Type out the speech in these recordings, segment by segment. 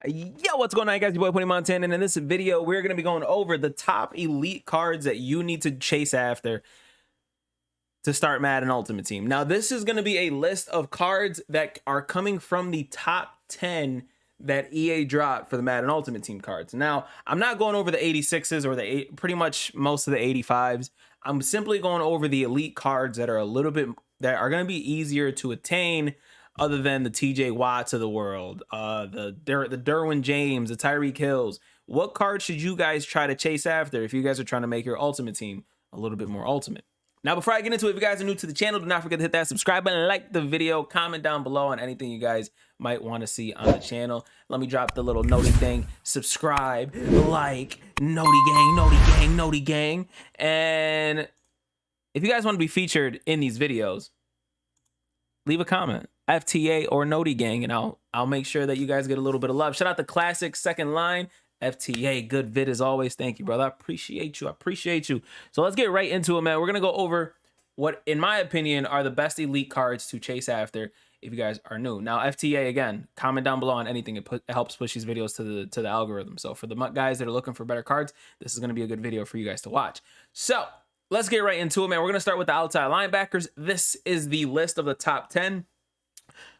Yo, what's going on, guys? Your boy Pony Montana, and in this video, we're going to be going over the top elite cards that you need to chase after to start Madden Ultimate Team. Now, this is going to be a list of cards that are coming from the top 10 that EA dropped for the Madden Ultimate Team cards. Now, I'm not going over the 86s or the pretty much most of the 85s. I'm simply going over the elite cards that are a little bit that are going to be easier to attain, other than the TJ Watts of the world, the Derwin James, the Tyreek Hills. What cards should you guys try to chase after if you guys are trying to make your ultimate team a little bit more ultimate? Now, before I get into it, if you guys are new to the channel, do not forget to hit that subscribe button, like the video, comment down below on anything you guys might want to see on the channel. Let me drop the little noti thing. Subscribe, like, noti gang. And if you guys want to be featured in these videos, leave a comment, FTA or Noti Gang, and I'll make sure that you guys get a little bit of love. Shout out to Classic Second Line, FTA, good vid as always. Thank you, brother. I appreciate you. So let's get right into it, man. We're gonna go over what, in my opinion, are the best elite cards to chase after if you guys are new. Now, FTA, again, comment down below on anything. It helps push these videos to the algorithm. So for the guys that are looking for better cards, this is gonna be a good video for you guys to watch. So let's get right into it, man. We're going to start with the outside linebackers. This is the list of the top 10.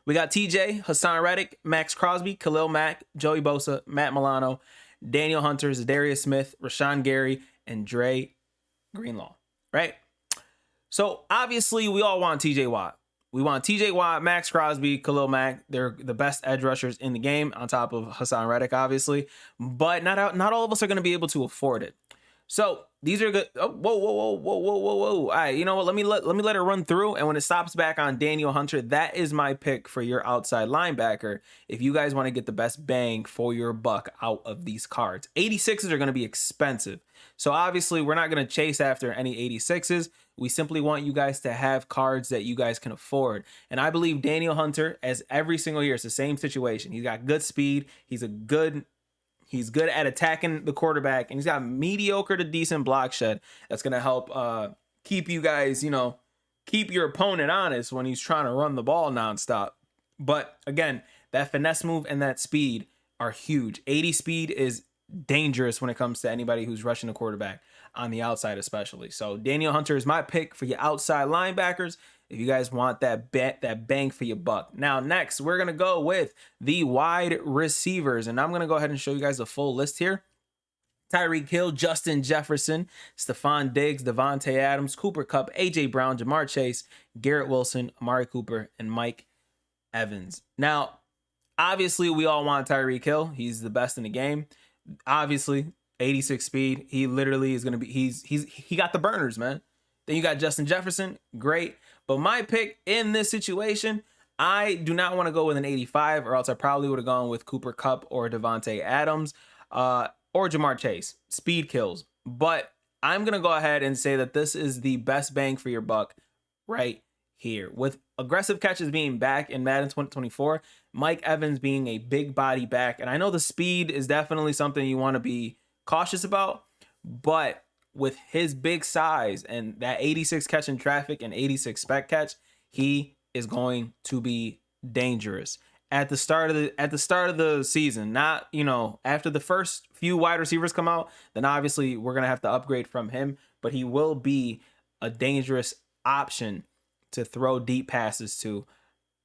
We got TJ, Hassan Reddick, Max Crosby, Khalil Mack, Joey Bosa, Matt Milano, Daniel Hunter, Zadarius Smith, Rashawn Gary, and Dre Greenlaw, right? So obviously we all want TJ Watt. We want TJ Watt, Max Crosby, Khalil Mack. They're the best edge rushers in the game on top of Hassan Reddick, obviously. But not all of us are going to be able to afford it. So these are good. Oh, whoa. All right, you know what? Let me let it run through. And when it stops back on Daniel Hunter, that is my pick for your outside linebacker. If you guys want to get the best bang for your buck out of these cards, 86s are going to be expensive. So obviously we're not going to chase after any 86s. We simply want you guys to have cards that you guys can afford. And I believe Daniel Hunter, as every single year, it's the same situation. He's got good speed. He's good at attacking the quarterback, and he's got mediocre to decent block shed. That's going to help keep you guys, keep your opponent honest when he's trying to run the ball nonstop. But again, that finesse move and that speed are huge. 80 speed is dangerous when it comes to anybody who's rushing the quarterback on the outside especially. So Daniel Hunter is my pick for your outside linebackers if you guys want that bang for your buck. Now, next, we're going to go with the wide receivers, and I'm going to go ahead and show you guys the full list here. Tyreek Hill, Justin Jefferson, Stephon Diggs, Devontae Adams, Cooper Kupp, A.J. Brown, Jamar Chase, Garrett Wilson, Amari Cooper, and Mike Evans. Now, obviously, we all want Tyreek Hill. He's the best in the game. Obviously, 86 speed. He literally is going to be, he got the burners, man. Then you got Justin Jefferson, great. But my pick in this situation, I do not want to go with an 85, or else I probably would have gone with Cooper Kupp or Devontae Adams or Jamar Chase. Speed kills. But I'm going to go ahead and say that this is the best bang for your buck right here. With aggressive catches being back in Madden 2024, Mike Evans being a big body back. And I know the speed is definitely something you want to be cautious about, but with his big size and that 86 catch in traffic and 86 spec catch, he is going to be dangerous at the start of the season. Not, after the first few wide receivers come out, then obviously we're going to have to upgrade from him, but he will be a dangerous option to throw deep passes to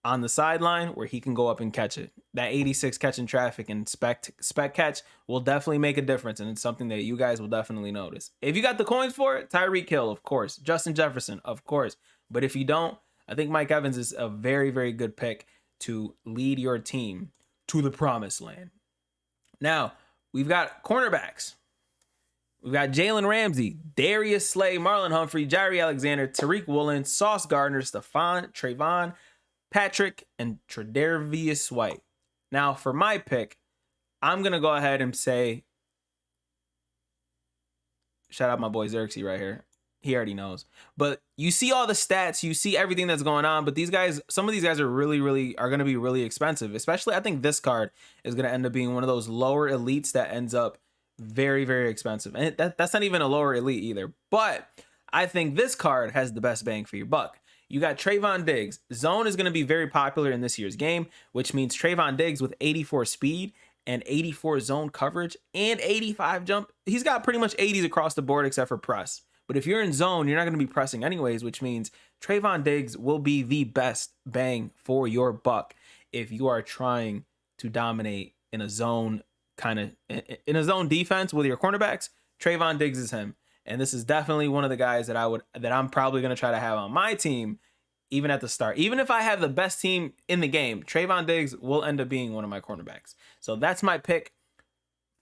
on the sideline where he can go up and catch it. That 86 catch in traffic and spec catch will definitely make a difference, and it's something that you guys will definitely notice. If you got the coins for it, Tyreek Hill, of course. Justin Jefferson, of course. But if you don't, I think Mike Evans is a very, very good pick to lead your team to the promised land. Now, we've got cornerbacks. We've got Jalen Ramsey, Darius Slay, Marlon Humphrey, Jaire Alexander, Tariq Woolen, Sauce Gardner, Trayvon Patrick, and Tre'Davious White. Now, for my pick, I'm going to go ahead and say, shout out my boy Xerxes right here. He already knows. But you see all the stats, you see everything that's going on, but these guys, some of these guys are going to be really expensive. Especially, I think this card is going to end up being one of those lower elites that ends up very, very expensive. And that's not even a lower elite either. But I think this card has the best bang for your buck. You got Trayvon Diggs. Zone is going to be very popular in this year's game, which means Trayvon Diggs with 84 speed and 84 zone coverage and 85 jump. He's got pretty much 80s across the board except for press. But if you're in zone, you're not going to be pressing anyways, which means Trayvon Diggs will be the best bang for your buck if you are trying to dominate in a zone in a zone defense with your cornerbacks. Trayvon Diggs is him. And this is definitely one of the guys that I'm probably going to try to have on my team even at the start. Even if I have the best team in the game, Trayvon Diggs will end up being one of my cornerbacks. So that's my pick.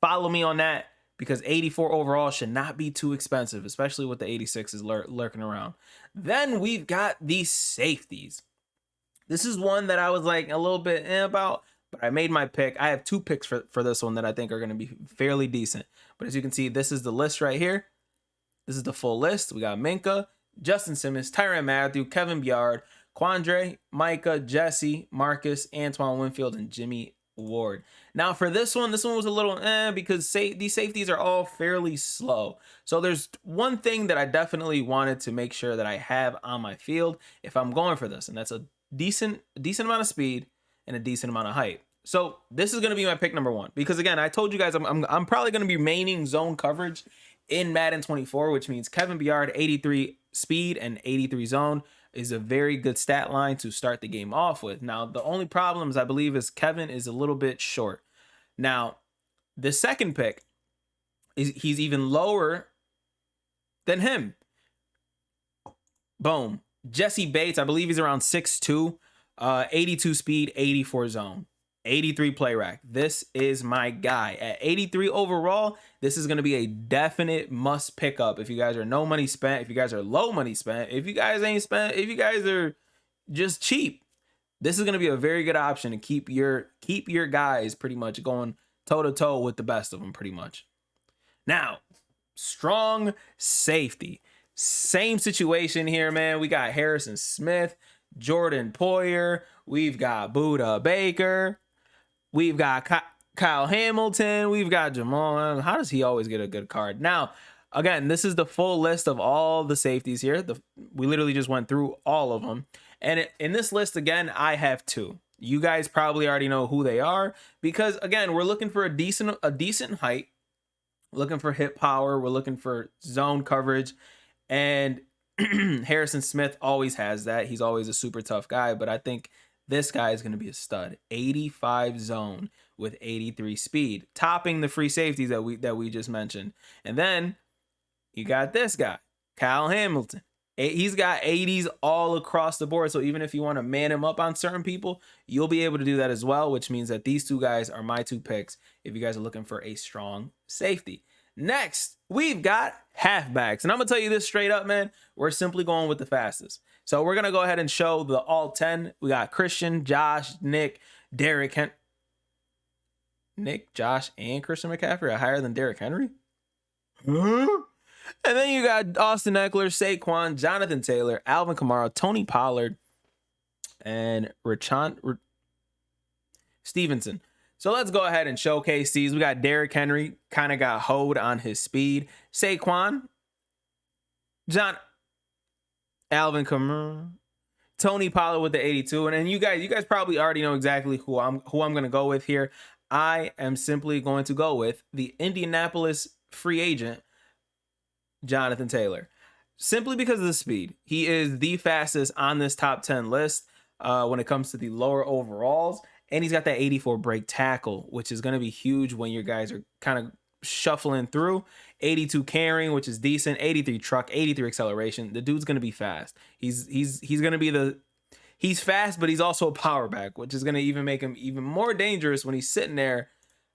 Follow me on that, because 84 overall should not be too expensive, especially with the 86s lurking around. Then we've got the safeties. This is one that I was like a little bit about, but I made my pick. I have 2 picks for this one that I think are going to be fairly decent. But as you can see, this is the list right here. This is the full list. We got Minka, Justin Simmons, Tyrann Mathieu, Kevin Byard, Quandre, Micah, Jesse, Marcus, Antoine Winfield, and Jimmy Ward. Now for this one was a little because these safeties are all fairly slow. So there's one thing that I definitely wanted to make sure that I have on my field if I'm going for this, and that's a decent amount of speed and a decent amount of height. So this is going to be my pick number 1, because again, I told you guys I'm probably going to be maining zone coverage in Madden 24, which means Kevin Byard, 83 speed and 83 zone is a very good stat line to start the game off with. Now, the only problems I believe is Kevin is a little bit short. Now, the second pick he's even lower than him. Boom. Jesse Bates, I believe he's around 6'2", 82 speed, 84 zone. 83 play rack. This is my guy. At 83 overall, this is going to be a definite must pick up if you guys are no money spent, if you guys are low money spent, if you guys ain't spent, if you guys are just cheap. This is going to be a very good option to keep your guys pretty much going toe to toe with the best of them pretty much. Now, strong safety. Same situation here, man. We got Harrison Smith, Jordan Poyer, we've got Budda Baker, we've got Kyle Hamilton, we've got Jamal. How does he always get a good card? Now, again, this is the full list of all the safeties here. We literally just went through all of them. And in this list, again, I have 2. You guys probably already know who they are because, again, we're looking for a decent height, looking for hip power, we're looking for zone coverage, and Harrison Smith always has that. He's always a super tough guy, but I think this guy is going to be a stud. 85 zone with 83 speed, topping the free safeties that we just mentioned. And then you got this guy, Kyle Hamilton. He's got 80s all across the board. So even if you want to man him up on certain people, you'll be able to do that as well, which means that these 2 guys are my 2 picks if you guys are looking for a strong safety. Next, we've got halfbacks. And I'm going to tell you this straight up, man. We're simply going with the fastest. So we're going to go ahead and show the all 10. We got Christian, Josh, Nick, Derrick, Nick, Josh, and Christian McCaffrey are higher than Derrick Henry? Huh? And then you got Austin Eckler, Saquon, Jonathan Taylor, Alvin Kamara, Tony Pollard, and Richon Stevenson. So let's go ahead and showcase these. We got Derrick Henry, kind of got hoed on his speed. Saquon, Alvin Kamara, Tony Pollard with the 82. And then you guys probably already know exactly who I'm going to go with here. I am simply going to go with the Indianapolis free agent, Jonathan Taylor, simply because of the speed. He is the fastest on this top 10 list when it comes to the lower overalls. And he's got that 84 break tackle, which is going to be huge when your guys are kind of shuffling through. 82 carrying, which is decent. 83 truck, 83 acceleration. The dude's going to be fast. He's going to be he's fast, but he's also a power back, which is going to even make him even more dangerous when he's sitting there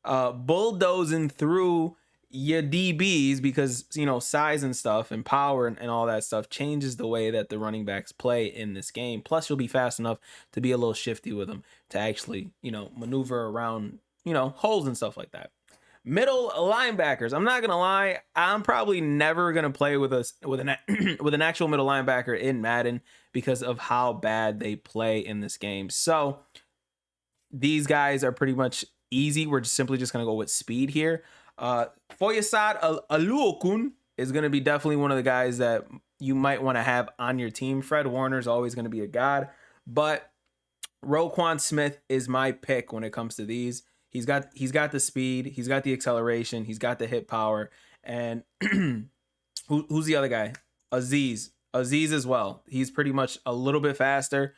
bulldozing through your DBs, because, you know, size and stuff and power and all that stuff changes the way that the running backs play in this game. Plus, you'll be fast enough to be a little shifty with them to actually, you know, maneuver around, you know, holes and stuff like that. Middle linebackers. I'm not gonna lie, I'm probably never gonna play with an actual middle linebacker in Madden because of how bad they play in this game. So these guys are pretty much easy. We're simply just gonna go with speed here. Foyesade Oluokun is going to be definitely one of the guys that you might want to have on your team. Fred Warner is always going to be a god, but Roquan Smith is my pick when it comes to these. He's got the speed, he's got the acceleration, he's got the hit power, and who's the other guy? Aziz as well. He's pretty much a little bit faster,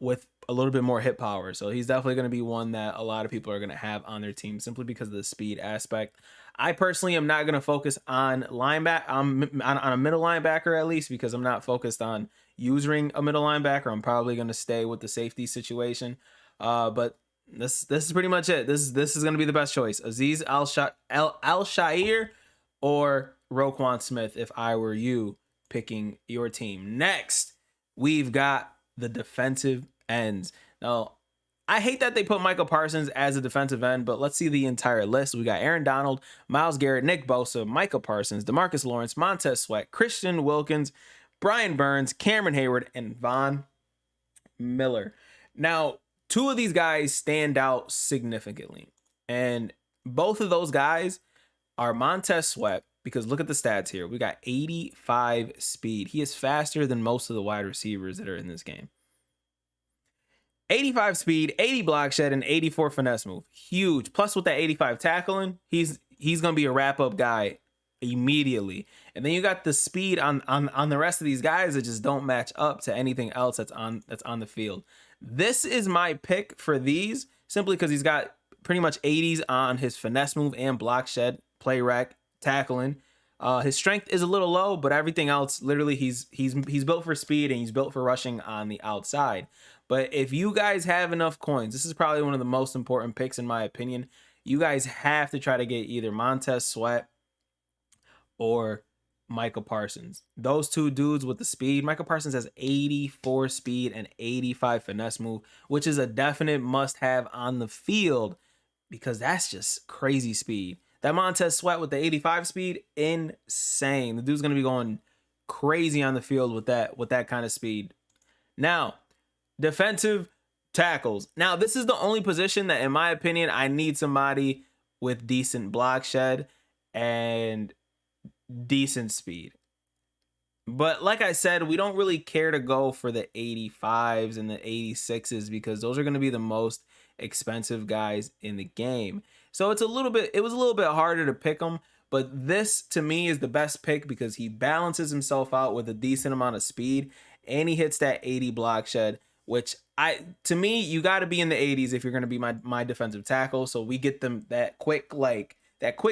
with a little bit more hit power. So he's definitely going to be one that a lot of people are going to have on their team simply because of the speed aspect. I personally am not going to focus on on a middle linebacker, at least, because I'm not focused on using a middle linebacker. I'm probably going to stay with the safety situation. But this is pretty much it. This is going to be the best choice: Aziz Al-Shair or Roquan Smith if I were you picking your team. Next, we've got the defensive ends. Now, I hate that they put Michael Parsons as a defensive end, but let's see the entire list. We got Aaron Donald, Myles Garrett, Nick Bosa, Michael Parsons, DeMarcus Lawrence, Montez Sweat, Christian Wilkins, Brian Burns, Cameron Hayward, and Von Miller. Now, two of these guys stand out significantly, and both of those guys are Montez Sweat, because look at the stats here. We got 85 speed. He is faster than most of the wide receivers that are in this game. 85 speed, 80 block shed, and 84 finesse move. Huge. Plus with that 85 tackling, he's going to be a wrap-up guy immediately. And then you got the speed on the rest of these guys that just don't match up to anything else that's on the field. This is my pick for these, simply because he's got pretty much 80s on his finesse move and block shed, play rec, tackling. His strength is a little low, but everything else, literally, he's built for speed and he's built for rushing on the outside. But if you guys have enough coins, this is probably one of the most important picks in my opinion. You guys have to try to get either Montez Sweat or Michael Parsons. Those two dudes with the speed. Michael Parsons has 84 speed and 85 finesse move, which is a definite must-have on the field because that's just crazy speed. That Montez Sweat with the 85 speed, insane. The dude's going to be going crazy on the field with that kind of speed. Now, defensive tackles. Now, this is the only position that, in my opinion, I need somebody with decent block shed and decent speed. But like I said, we don't really care to go for the 85s and the 86s because those are going to be the most expensive guys in the game. So it was a little bit harder to pick them, but this to me is the best pick because he balances himself out with a decent amount of speed and he hits that 80 block shed, which to me, you got to be in the 80s if you're going to be my defensive tackle. So we get them that quick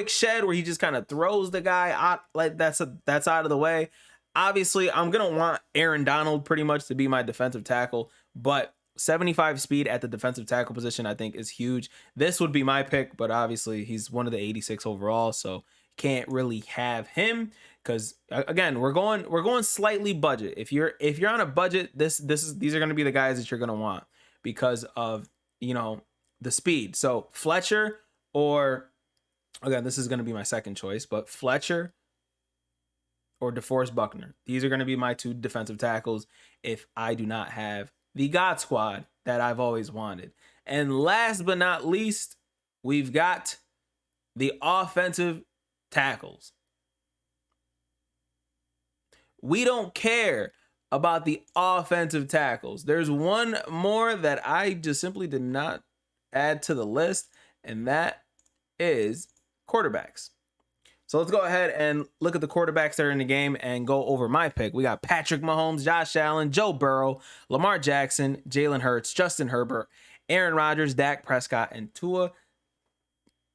shed where he just kind of throws the guy out, like that's out of the way. Obviously, I'm going to want Aaron Donald pretty much to be my defensive tackle, but 75 speed at the defensive tackle position, I think, is huge. This would be my pick, but obviously he's one of the 86 overall, so can't really have him because again, we're going slightly budget. If you're on a budget, these are going to be the guys that you're going to want because of, the speed. So Fletcher or again, this is going to be my second choice, but Fletcher or DeForest Buckner. These are going to be my two defensive tackles if I do not have the God Squad that I've always wanted. And last but not least, we've got the offensive tackles. We don't care about the offensive tackles. There's one more that I just simply did not add to the list, and that is quarterbacks. So let's go ahead and look at the quarterbacks that are in the game and go over my pick. We got Patrick Mahomes, Josh Allen, Joe Burrow, Lamar Jackson, Jalen Hurts, Justin Herbert, Aaron Rodgers, Dak Prescott, and Tua,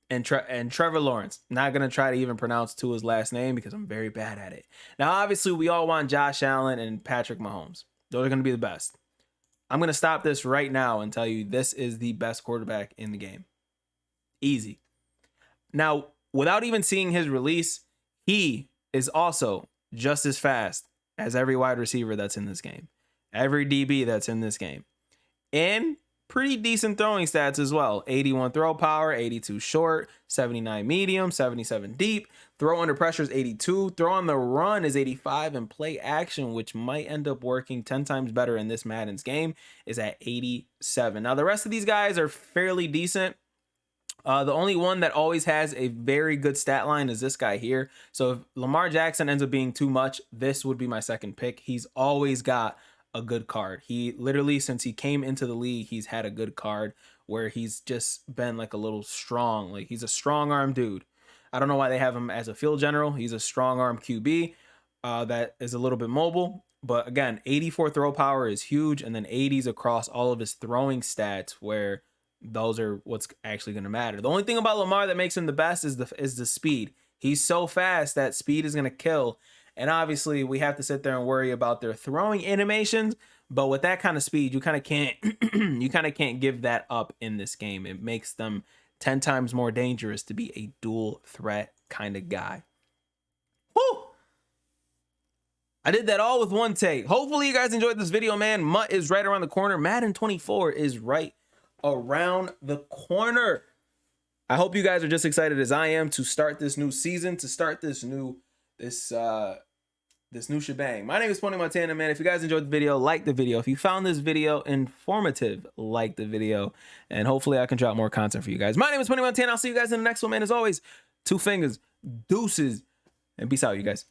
and Trevor Lawrence. Not going to try to even pronounce Tua's last name because I'm very bad at it. Now, obviously, we all want Josh Allen and Patrick Mahomes. Those are going to be the best. I'm going to stop this right now and tell you this is the best quarterback in the game. Easy. Now, without even seeing his release, he is also just as fast as every wide receiver that's in this game, every DB that's in this game, and pretty decent throwing stats as well. 81 throw power, 82 short, 79 medium, 77 deep. Throw under pressure is 82. Throw on the run is 85, and play action, which might end up working 10 times better in this Madden's game, is at 87. Now, the rest of these guys are fairly decent. The only one that always has a very good stat line is this guy here. So if Lamar Jackson ends up being too much, this would be my second pick. He's always got a good card. He literally, since he came into the league, he's had a good card where he's just been like a little strong. Like he's a strong arm dude. I don't know why they have him as a field general. He's a strong arm QB that is a little bit mobile. But again, 84 throw power is huge. And then 80s across all of his throwing stats, where those are what's actually going to matter. The only thing about Lamar that makes him the best is the speed. He's so fast that speed is going to kill. And obviously we have to sit there and worry about their throwing animations. But with that kind of speed, you kind of can't give that up in this game. It makes them 10 times more dangerous to be a dual threat kind of guy. Woo! I did that all with one take. Hopefully you guys enjoyed this video, man. Mutt is right around the corner. Madden 24 is right around the corner. I hope you guys are just excited as I am to start this new season, to start this new shebang. My name is Pony Montana, man. If you guys enjoyed the video, like the video. If you found this video informative, like the video. And hopefully I can drop more content for you guys. My name is Pony Montana. I'll see you guys in the next one, man. As always, 2 fingers, deuces, and peace out, you guys.